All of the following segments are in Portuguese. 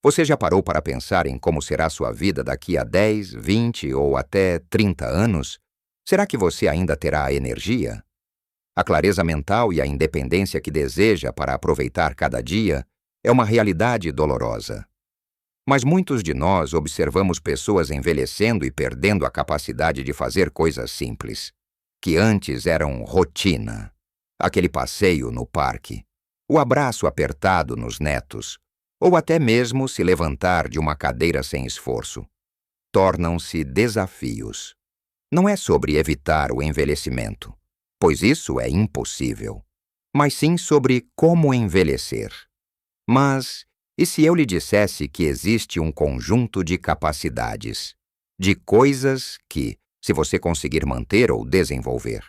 Você já parou para pensar em como será sua vida daqui a 10, 20 ou até 30 anos? Será que você ainda terá a energia, a clareza mental e a independência que deseja para aproveitar cada dia? É uma realidade dolorosa. Mas muitos de nós observamos pessoas envelhecendo e perdendo a capacidade de fazer coisas simples, que antes eram rotina. Aquele passeio no parque, o abraço apertado nos netos, ou até mesmo se levantar de uma cadeira sem esforço. Tornam-se desafios. Não é sobre evitar o envelhecimento, pois isso é impossível, mas sim sobre como envelhecer. Mas e se eu lhe dissesse que existe um conjunto de capacidades, de coisas que, se você conseguir manter ou desenvolver,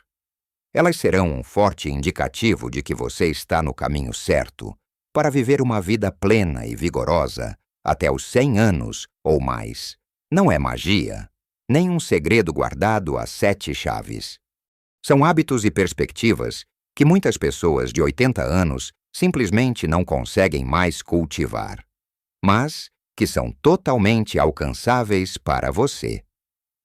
elas serão um forte indicativo de que você está no caminho certo para viver uma vida plena e vigorosa até os 100 anos ou mais. Não é magia, nem um segredo guardado a 7 chaves. São hábitos e perspectivas que muitas pessoas de 80 anos simplesmente não conseguem mais cultivar, mas que são totalmente alcançáveis para você.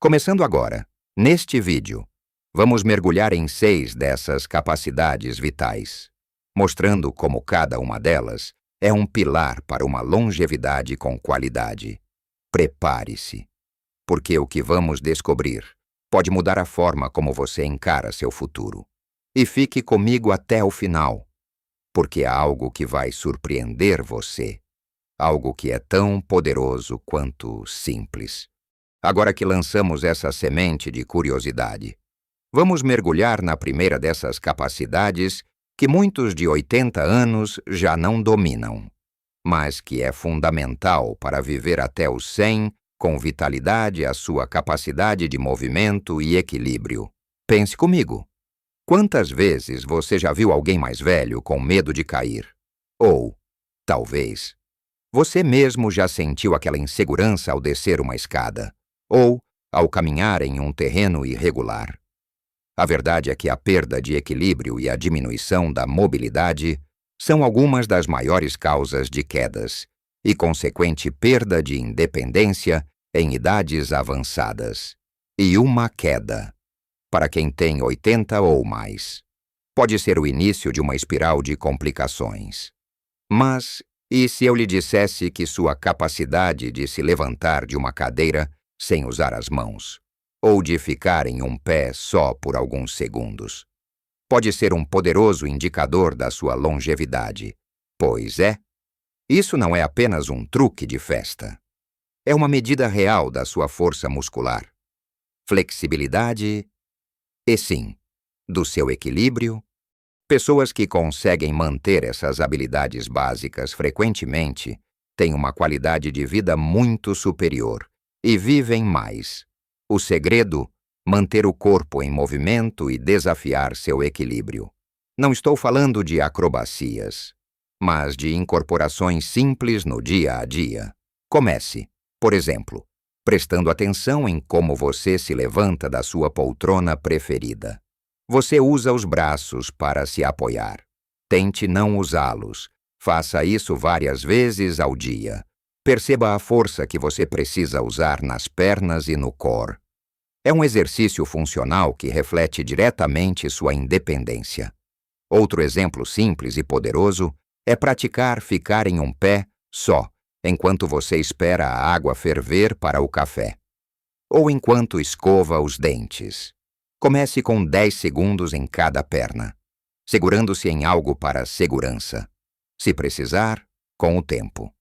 Começando agora, neste vídeo, vamos mergulhar em 6 dessas capacidades vitais, mostrando como cada uma delas é um pilar para uma longevidade com qualidade. Prepare-se, porque o que vamos descobrir pode mudar a forma como você encara seu futuro. E fique comigo até o final, porque há algo que vai surpreender você, algo que é tão poderoso quanto simples. Agora que lançamos essa semente de curiosidade, vamos mergulhar na primeira dessas capacidades que muitos de 80 anos já não dominam, mas que é fundamental para viver até os 100 com vitalidade, a sua capacidade de movimento e equilíbrio. Pense comigo. Quantas vezes você já viu alguém mais velho com medo de cair? Ou, talvez, você mesmo já sentiu aquela insegurança ao descer uma escada, ou ao caminhar em um terreno irregular. A verdade é que a perda de equilíbrio e a diminuição da mobilidade são algumas das maiores causas de quedas e consequente perda de independência em idades avançadas. E uma queda, para quem tem 80 ou mais, pode ser o início de uma espiral de complicações. Mas, e se eu lhe dissesse que sua capacidade de se levantar de uma cadeira sem usar as mãos, ou de ficar em um pé só por alguns segundos, pode ser um poderoso indicador da sua longevidade? Pois é, isso não é apenas um truque de festa. É uma medida real da sua força muscular, flexibilidade e, sim, do seu equilíbrio. Pessoas que conseguem manter essas habilidades básicas frequentemente têm uma qualidade de vida muito superior e vivem mais. O segredo? Manter o corpo em movimento e desafiar seu equilíbrio. Não estou falando de acrobacias, mas de incorporações simples no dia a dia. Comece, por exemplo, prestando atenção em como você se levanta da sua poltrona preferida. Você usa os braços para se apoiar. Tente não usá-los. Faça isso várias vezes ao dia. Perceba a força que você precisa usar nas pernas e no core. É um exercício funcional que reflete diretamente sua independência. Outro exemplo simples e poderoso é praticar ficar em um pé só, enquanto você espera a água ferver para o café, ou enquanto escova os dentes. Comece com 10 segundos em cada perna, segurando-se em algo para segurança. Se precisar, com o tempo,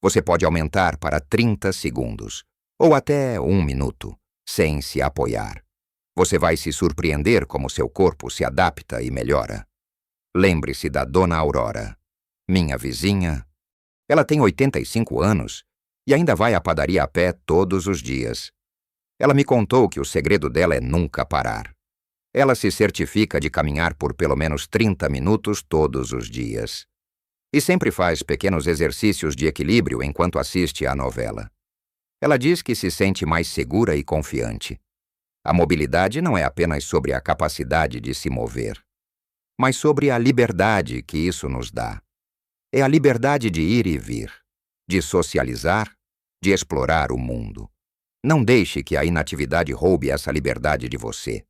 você pode aumentar para 30 segundos, ou até 1 minuto, sem se apoiar. Você vai se surpreender como seu corpo se adapta e melhora. Lembre-se da Dona Aurora, minha vizinha. Ela tem 85 anos e ainda vai à padaria a pé todos os dias. Ela me contou que o segredo dela é nunca parar. Ela se certifica de caminhar por pelo menos 30 minutos todos os dias. E sempre faz pequenos exercícios de equilíbrio enquanto assiste à novela. Ela diz que se sente mais segura e confiante. A mobilidade não é apenas sobre a capacidade de se mover, mas sobre a liberdade que isso nos dá. É a liberdade de ir e vir, de socializar, de explorar o mundo. Não deixe que a inatividade roube essa liberdade de você.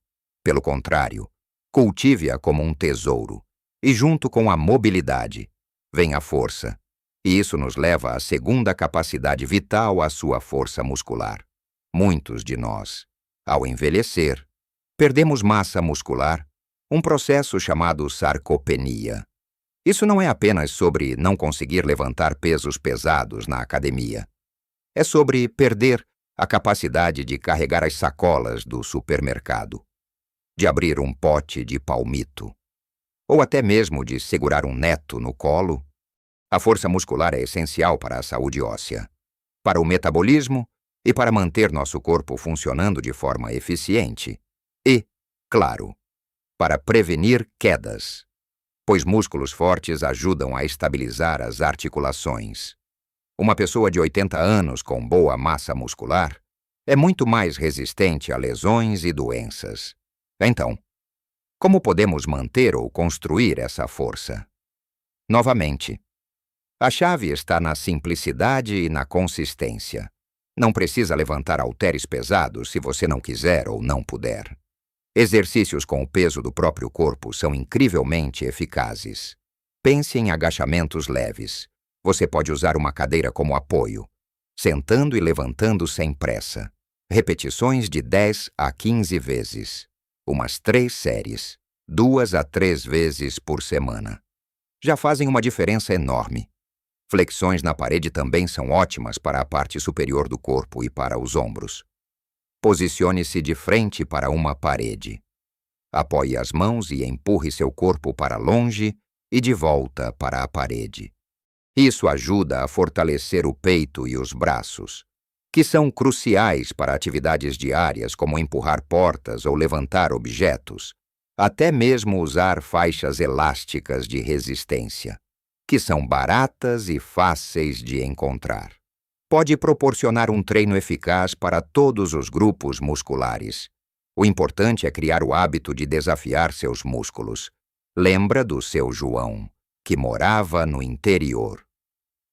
Pelo contrário, cultive-a como um tesouro. E junto com a mobilidade, vem a força. E isso nos leva à segunda capacidade vital, a sua força muscular. Muitos de nós, ao envelhecer, perdemos massa muscular, um processo chamado sarcopenia. Isso não é apenas sobre não conseguir levantar pesos pesados na academia. É sobre perder a capacidade de carregar as sacolas do supermercado, de abrir um pote de palmito, ou até mesmo de segurar um neto no colo. A força muscular é essencial para a saúde óssea, para o metabolismo e para manter nosso corpo funcionando de forma eficiente. E, claro, para prevenir quedas, pois músculos fortes ajudam a estabilizar as articulações. Uma pessoa de 80 anos com boa massa muscular é muito mais resistente a lesões e doenças. Então, como podemos manter ou construir essa força? Novamente, a chave está na simplicidade e na consistência. Não precisa levantar halteres pesados se você não quiser ou não puder. Exercícios com o peso do próprio corpo são incrivelmente eficazes. Pense em agachamentos leves. Você pode usar uma cadeira como apoio, sentando e levantando sem pressa. Repetições de 10 a 15 vezes. Umas 3 séries, 2 a 3 vezes por semana. Já fazem uma diferença enorme. Flexões na parede também são ótimas para a parte superior do corpo e para os ombros. Posicione-se de frente para uma parede. Apoie as mãos e empurre seu corpo para longe e de volta para a parede. Isso ajuda a fortalecer o peito e os braços, que são cruciais para atividades diárias como empurrar portas ou levantar objetos, até mesmo usar faixas elásticas de resistência, que são baratas e fáceis de encontrar. Pode proporcionar um treino eficaz para todos os grupos musculares. O importante é criar o hábito de desafiar seus músculos. Lembra do seu João, que morava no interior.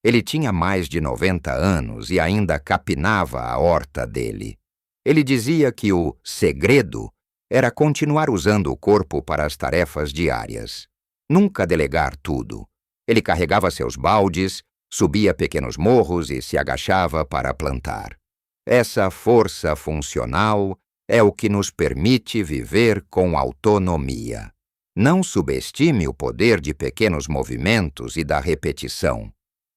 Ele tinha mais de 90 anos e ainda capinava a horta dele. Ele dizia que o segredo era continuar usando o corpo para as tarefas diárias. Nunca delegar tudo. Ele carregava seus baldes, subia pequenos morros e se agachava para plantar. Essa força funcional é o que nos permite viver com autonomia. Não subestime o poder de pequenos movimentos e da repetição.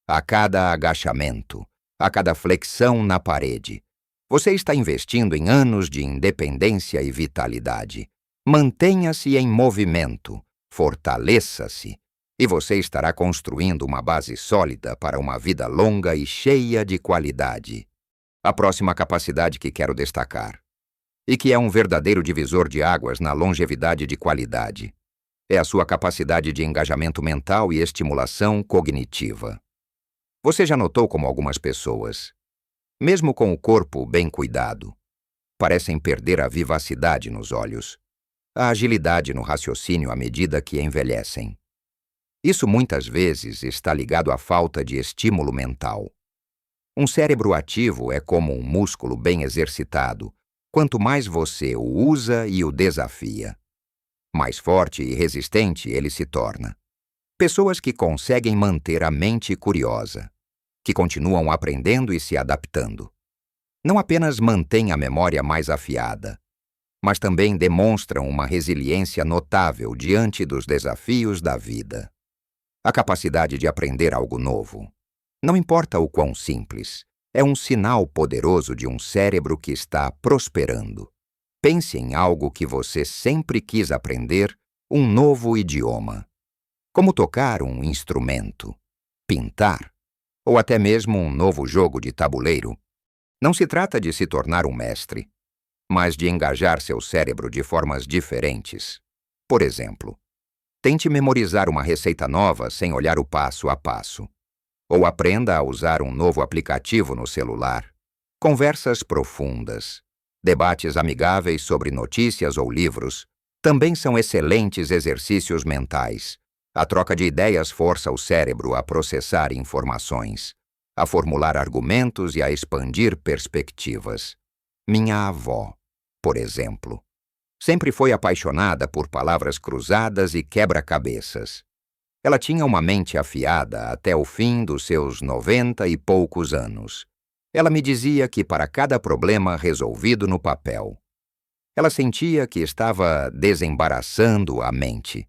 A cada agachamento, a cada flexão na parede, você está investindo em anos de independência e vitalidade. Mantenha-se em movimento, fortaleça-se, e você estará construindo uma base sólida para uma vida longa e cheia de qualidade. A próxima capacidade que quero destacar, e que é um verdadeiro divisor de águas na longevidade de qualidade, é a sua capacidade de engajamento mental e estimulação cognitiva. Você já notou como algumas pessoas, mesmo com o corpo bem cuidado, parecem perder a vivacidade nos olhos, a agilidade no raciocínio à medida que envelhecem? Isso muitas vezes está ligado à falta de estímulo mental. Um cérebro ativo é como um músculo bem exercitado. Quanto mais você o usa e o desafia, mais forte e resistente ele se torna. Pessoas que conseguem manter a mente curiosa, que continuam aprendendo e se adaptando. Não apenas mantêm a memória mais afiada, mas também demonstram uma resiliência notável diante dos desafios da vida. A capacidade de aprender algo novo, não importa o quão simples, é um sinal poderoso de um cérebro que está prosperando. Pense em algo que você sempre quis aprender, um novo idioma. Como tocar um instrumento, pintar, ou até mesmo um novo jogo de tabuleiro. Não se trata de se tornar um mestre, mas de engajar seu cérebro de formas diferentes. Por exemplo, tente memorizar uma receita nova sem olhar o passo a passo. Ou aprenda a usar um novo aplicativo no celular. Conversas profundas, debates amigáveis sobre notícias ou livros também são excelentes exercícios mentais. A troca de ideias força o cérebro a processar informações. a formular argumentos e a expandir perspectivas. Minha avó, por exemplo, sempre foi apaixonada por palavras cruzadas e quebra-cabeças. Ela tinha uma mente afiada até o fim dos seus 90 e poucos anos. Ela me dizia que para cada problema resolvido no papel, ela sentia que estava desembaraçando a mente.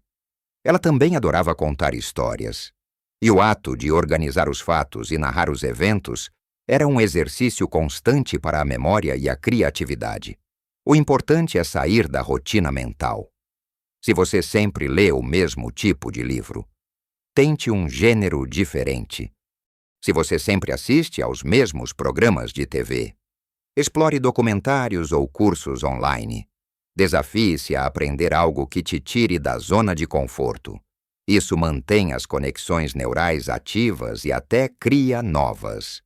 Ela também adorava contar histórias. E o ato de organizar os fatos e narrar os eventos era um exercício constante para a memória e a criatividade. O importante é sair da rotina mental. Se você sempre lê o mesmo tipo de livro, tente um gênero diferente. Se você sempre assiste aos mesmos programas de TV, explore documentários ou cursos online. Desafie-se a aprender algo que te tire da zona de conforto. Isso mantém as conexões neurais ativas e até cria novas,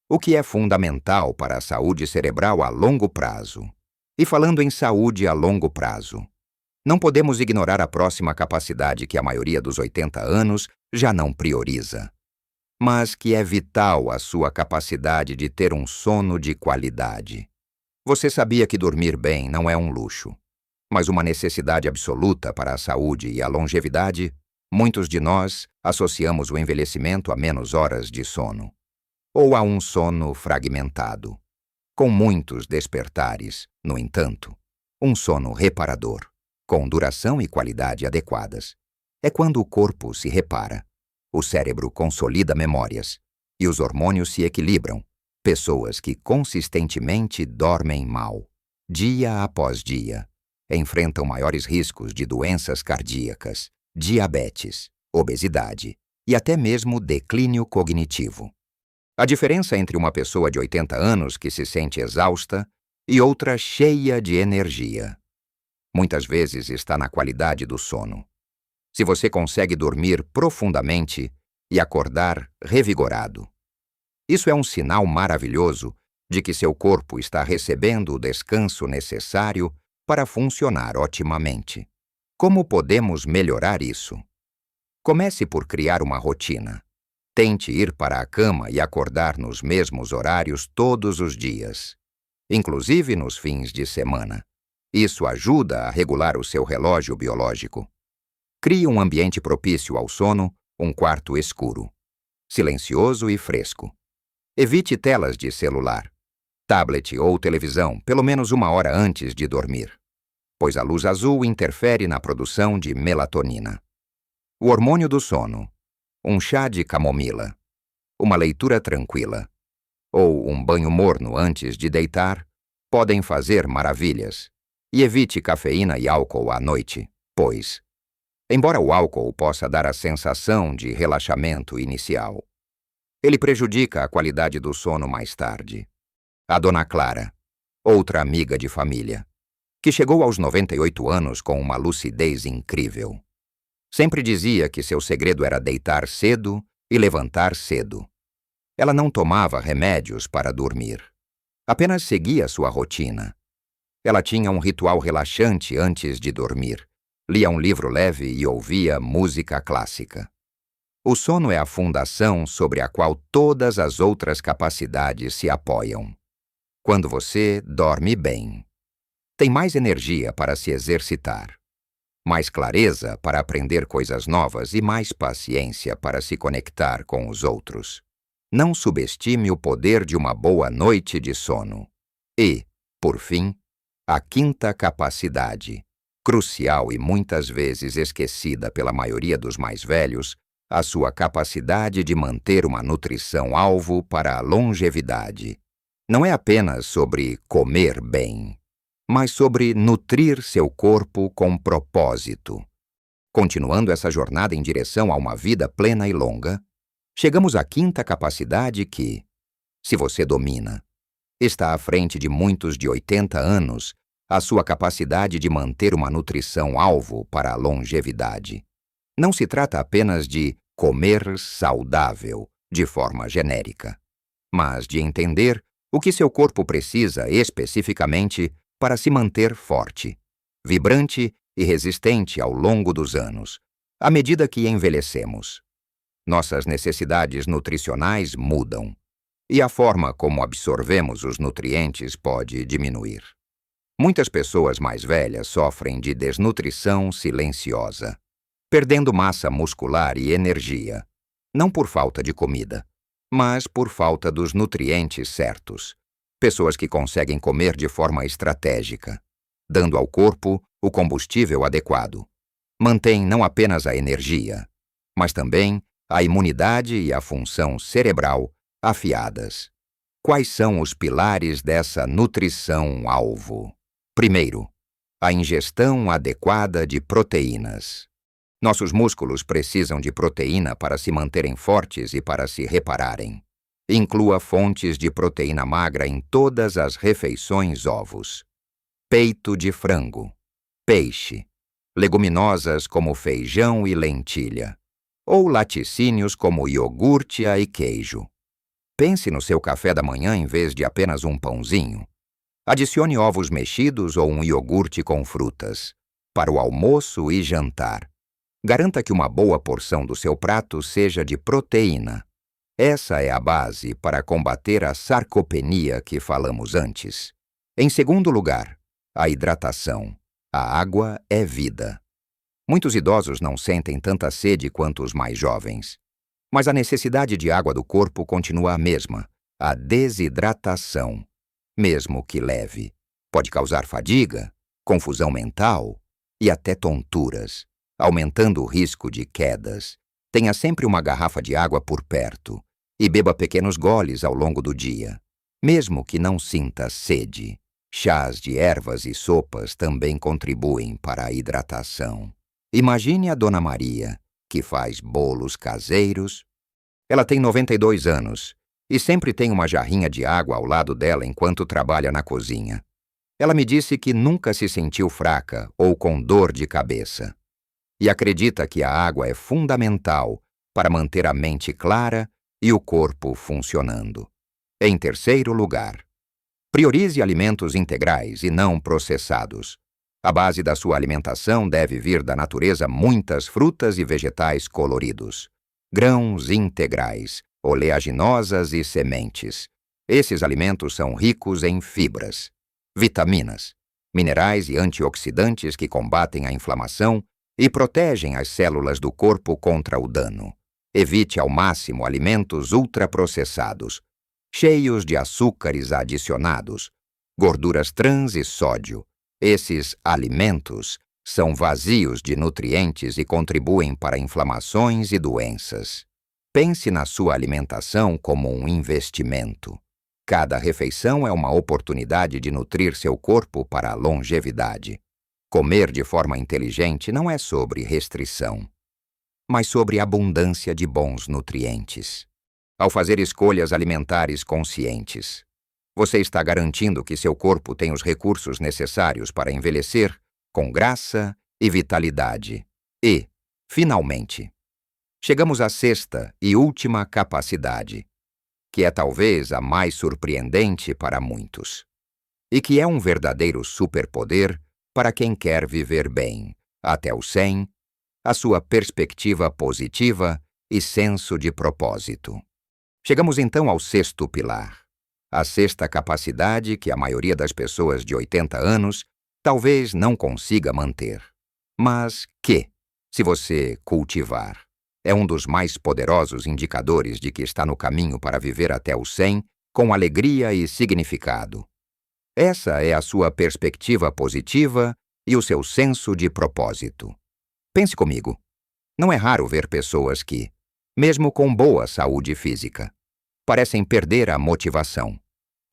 o que é fundamental para a saúde cerebral a longo prazo. E falando em saúde a longo prazo, não podemos ignorar a próxima capacidade que a maioria dos 80 anos já não prioriza, mas que é vital a sua capacidade de ter um sono de qualidade. Você sabia que dormir bem não é um luxo, mas uma necessidade absoluta para a saúde e a longevidade? Muitos de nós associamos o envelhecimento a menos horas de sono, ou a um sono fragmentado. Com muitos despertares, no entanto, um sono reparador, com duração e qualidade adequadas, é quando o corpo se repara, o cérebro consolida memórias e os hormônios se equilibram. Pessoas que consistentemente dormem mal, dia após dia, enfrentam maiores riscos de doenças cardíacas, diabetes, obesidade e até mesmo declínio cognitivo. A diferença entre uma pessoa de 80 anos que se sente exausta e outra cheia de energia, muitas vezes está na qualidade do sono. Se você consegue dormir profundamente e acordar revigorado, isso é um sinal maravilhoso de que seu corpo está recebendo o descanso necessário para funcionar otimamente. Como podemos melhorar isso? Comece por criar uma rotina. Tente ir para a cama e acordar nos mesmos horários todos os dias, inclusive nos fins de semana. Isso ajuda a regular o seu relógio biológico. Crie um ambiente propício ao sono, um quarto escuro, silencioso e fresco. Evite telas de celular, tablet ou televisão pelo menos 1 hora antes de dormir, pois a luz azul interfere na produção de melatonina, o hormônio do sono. Um chá de camomila, uma leitura tranquila ou um banho morno antes de deitar podem fazer maravilhas. E evite cafeína e álcool à noite, pois, embora o álcool possa dar a sensação de relaxamento inicial, ele prejudica a qualidade do sono mais tarde. A Dona Clara, outra amiga de família, que chegou aos 98 anos com uma lucidez incrível, sempre dizia que seu segredo era deitar cedo e levantar cedo. Ela não tomava remédios para dormir, apenas seguia sua rotina. Ela tinha um ritual relaxante antes de dormir, lia um livro leve e ouvia música clássica. O sono é a fundação sobre a qual todas as outras capacidades se apoiam. Quando você dorme bem, tem mais energia para se exercitar, mais clareza para aprender coisas novas e mais paciência para se conectar com os outros. Não subestime o poder de uma boa noite de sono. E, por fim, a quinta capacidade, crucial e muitas vezes esquecida pela maioria dos mais velhos, a sua capacidade de manter uma nutrição-alvo para a longevidade. Não é apenas sobre comer bem, mas sobre nutrir seu corpo com propósito. Continuando essa jornada em direção a uma vida plena e longa, chegamos à quinta capacidade que, se você domina, está à frente de muitos de 80 anos, a sua capacidade de manter uma nutrição-alvo para a longevidade. Não se trata apenas de comer saudável, de forma genérica, mas de entender o que seu corpo precisa especificamente para se manter forte, vibrante e resistente ao longo dos anos, à medida que envelhecemos. Nossas necessidades nutricionais mudam, e a forma como absorvemos os nutrientes pode diminuir. Muitas pessoas mais velhas sofrem de desnutrição silenciosa, perdendo massa muscular e energia, não por falta de comida, mas por falta dos nutrientes certos. Pessoas que conseguem comer de forma estratégica, dando ao corpo o combustível adequado, mantêm não apenas a energia, mas também a imunidade e a função cerebral afiadas. Quais são os pilares dessa nutrição-alvo? Primeiro, a ingestão adequada de proteínas. Nossos músculos precisam de proteína para se manterem fortes e para se repararem. Inclua fontes de proteína magra em todas as refeições: ovos, peito de frango, peixe, leguminosas como feijão e lentilha, ou laticínios como iogurte e queijo. Pense no seu café da manhã em vez de apenas um pãozinho. Adicione ovos mexidos ou um iogurte com frutas, para o almoço e jantar. Garanta que uma boa porção do seu prato seja de proteína. Essa é a base para combater a sarcopenia que falamos antes. Em segundo lugar, a hidratação. A água é vida. Muitos idosos não sentem tanta sede quanto os mais jovens. Mas a necessidade de água do corpo continua a mesma, a desidratação. Mesmo que leve, pode causar fadiga, confusão mental e até tonturas, aumentando o risco de quedas. Tenha sempre uma garrafa de água por perto e beba pequenos goles ao longo do dia, mesmo que não sinta sede. Chás de ervas e sopas também contribuem para a hidratação. Imagine a Dona Maria, que faz bolos caseiros. Ela tem 92 anos e sempre tem uma jarrinha de água ao lado dela enquanto trabalha na cozinha. Ela me disse que nunca se sentiu fraca ou com dor de cabeça. E acredita que a água é fundamental para manter a mente clara e o corpo funcionando. Em terceiro lugar, priorize alimentos integrais e não processados. A base da sua alimentação deve vir da natureza: muitas frutas e vegetais coloridos, grãos integrais, oleaginosas e sementes. Esses alimentos são ricos em fibras, vitaminas, minerais e antioxidantes que combatem a inflamação e protegem as células do corpo contra o dano. Evite ao máximo alimentos ultraprocessados, cheios de açúcares adicionados, gorduras trans e sódio. Esses alimentos são vazios de nutrientes e contribuem para inflamações e doenças. Pense na sua alimentação como um investimento. Cada refeição é uma oportunidade de nutrir seu corpo para a longevidade. Comer de forma inteligente não é sobre restrição, mas sobre abundância de bons nutrientes. Ao fazer escolhas alimentares conscientes, você está garantindo que seu corpo tem os recursos necessários para envelhecer com graça e vitalidade. E, finalmente, chegamos à sexta e última capacidade, que é talvez a mais surpreendente para muitos, e que é um verdadeiro superpoder para quem quer viver bem, até os 100, a sua perspectiva positiva e senso de propósito. Chegamos então ao sexto pilar, a sexta capacidade que a maioria das pessoas de 80 anos talvez não consiga manter, mas que, se você cultivar, é um dos mais poderosos indicadores de que está no caminho para viver até os 100 com alegria e significado. Essa é a sua perspectiva positiva e o seu senso de propósito. Pense comigo. Não é raro ver pessoas que, mesmo com boa saúde física, parecem perder a motivação,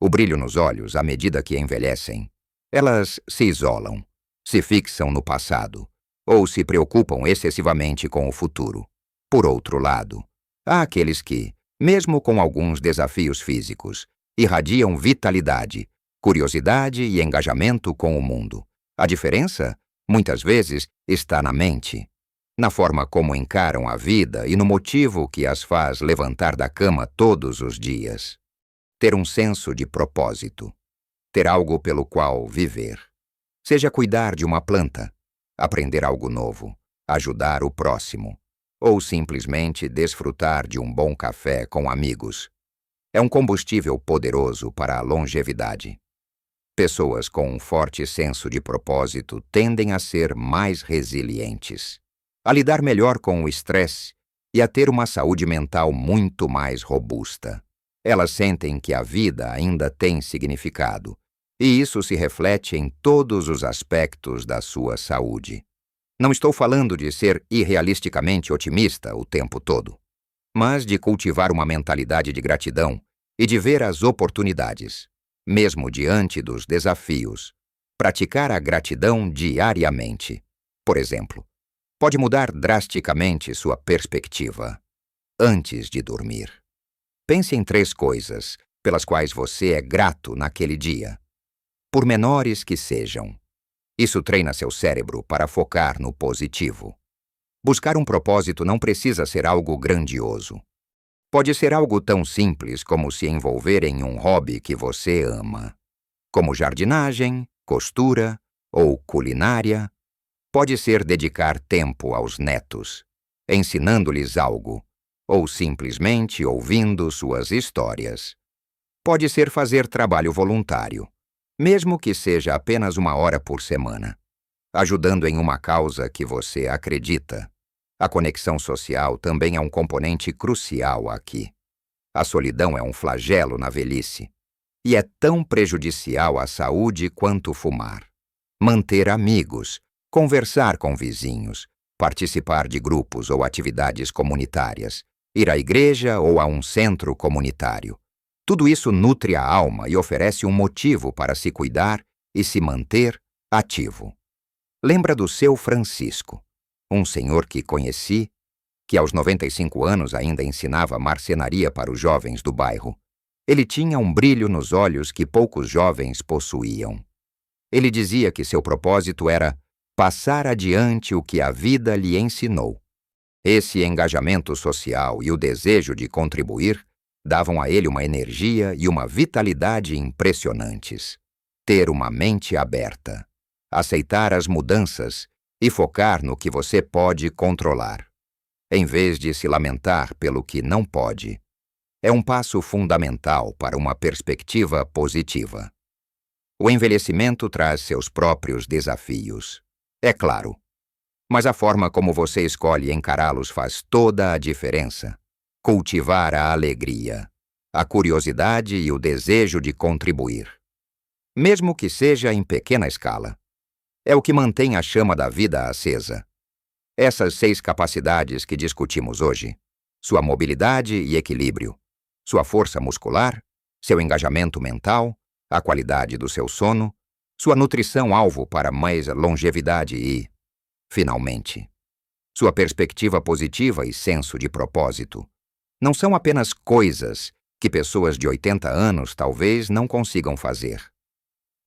o brilho nos olhos à medida que envelhecem. Elas se isolam, se fixam no passado ou se preocupam excessivamente com o futuro. Por outro lado, há aqueles que, mesmo com alguns desafios físicos, irradiam vitalidade, curiosidade e engajamento com o mundo. A diferença, muitas vezes, está na mente, na forma como encaram a vida e no motivo que as faz levantar da cama todos os dias. Ter um senso de propósito, ter algo pelo qual viver. Seja cuidar de uma planta, aprender algo novo, ajudar o próximo, ou simplesmente desfrutar de um bom café com amigos. É um combustível poderoso para a longevidade. Pessoas com um forte senso de propósito tendem a ser mais resilientes, a lidar melhor com o estresse e a ter uma saúde mental muito mais robusta. Elas sentem que a vida ainda tem significado, e isso se reflete em todos os aspectos da sua saúde. Não estou falando de ser irrealisticamente otimista o tempo todo, mas de cultivar uma mentalidade de gratidão e de ver as oportunidades, mesmo diante dos desafios. Praticar a gratidão diariamente, por exemplo, pode mudar drasticamente sua perspectiva. Antes de dormir, pense em 3 coisas pelas quais você é grato naquele dia, por menores que sejam. Isso treina seu cérebro para focar no positivo. Buscar um propósito não precisa ser algo grandioso. Pode ser algo tão simples como se envolver em um hobby que você ama, como jardinagem, costura ou culinária. Pode ser dedicar tempo aos netos, ensinando-lhes algo, ou simplesmente ouvindo suas histórias. Pode ser fazer trabalho voluntário, mesmo que seja apenas 1 hora por semana, ajudando em uma causa que você acredita. A conexão social também é um componente crucial aqui. A solidão é um flagelo na velhice, e é tão prejudicial à saúde quanto fumar. Manter amigos, conversar com vizinhos, participar de grupos ou atividades comunitárias, ir à igreja ou a um centro comunitário. Tudo isso nutre a alma e oferece um motivo para se cuidar e se manter ativo. Lembra do seu Francisco, um senhor que conheci, que aos 95 anos ainda ensinava marcenaria para os jovens do bairro. Ele tinha um brilho nos olhos que poucos jovens possuíam. Ele dizia que seu propósito era passar adiante o que a vida lhe ensinou. Esse engajamento social e o desejo de contribuir davam a ele uma energia e uma vitalidade impressionantes. Ter uma mente aberta, aceitar as mudanças e focar no que você pode controlar, em vez de se lamentar pelo que não pode, é um passo fundamental para uma perspectiva positiva. O envelhecimento traz seus próprios desafios, é claro, mas a forma como você escolhe encará-los faz toda a diferença. Cultivar a alegria, a curiosidade e o desejo de contribuir, mesmo que seja em pequena escala, é o que mantém a chama da vida acesa. Essas 6 capacidades que discutimos hoje, sua mobilidade e equilíbrio, sua força muscular, seu engajamento mental, a qualidade do seu sono, sua nutrição-alvo para mais longevidade e, finalmente, sua perspectiva positiva e senso de propósito, não são apenas coisas que pessoas de 80 anos talvez não consigam fazer.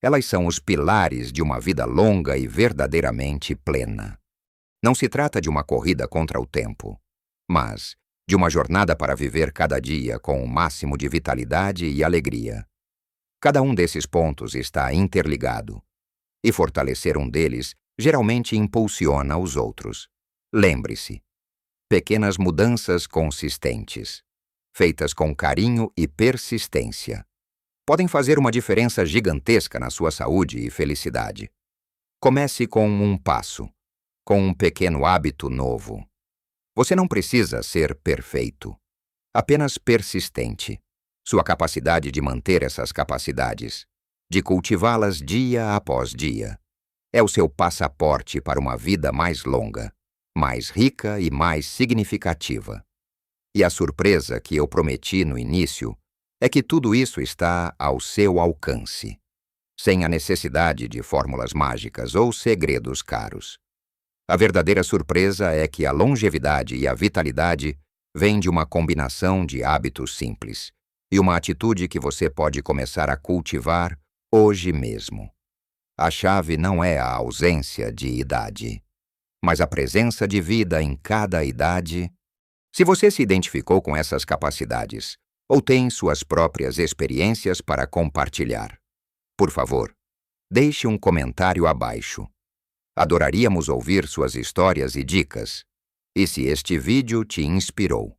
Elas são os pilares de uma vida longa e verdadeiramente plena. Não se trata de uma corrida contra o tempo, mas de uma jornada para viver cada dia com o máximo de vitalidade e alegria. Cada um desses pontos está interligado, e fortalecer um deles geralmente impulsiona os outros. Lembre-se, pequenas mudanças consistentes, feitas com carinho e persistência, podem fazer uma diferença gigantesca na sua saúde e felicidade. Comece com um passo, com um pequeno hábito novo. Você não precisa ser perfeito, apenas persistente. Sua capacidade de manter essas capacidades, de cultivá-las dia após dia, é o seu passaporte para uma vida mais longa, mais rica e mais significativa. E a surpresa que eu prometi no início é que tudo isso está ao seu alcance, sem a necessidade de fórmulas mágicas ou segredos caros. A verdadeira surpresa é que a longevidade e a vitalidade vêm de uma combinação de hábitos simples e uma atitude que você pode começar a cultivar hoje mesmo. A chave não é a ausência de idade, mas a presença de vida em cada idade. Se você se identificou com essas capacidades, ou tem suas próprias experiências para compartilhar, por favor, deixe um comentário abaixo. Adoraríamos ouvir suas histórias e dicas. E se este vídeo te inspirou,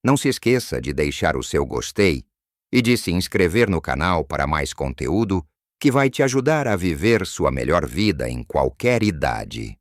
não se esqueça de deixar o seu gostei e de se inscrever no canal para mais conteúdo que vai te ajudar a viver sua melhor vida em qualquer idade.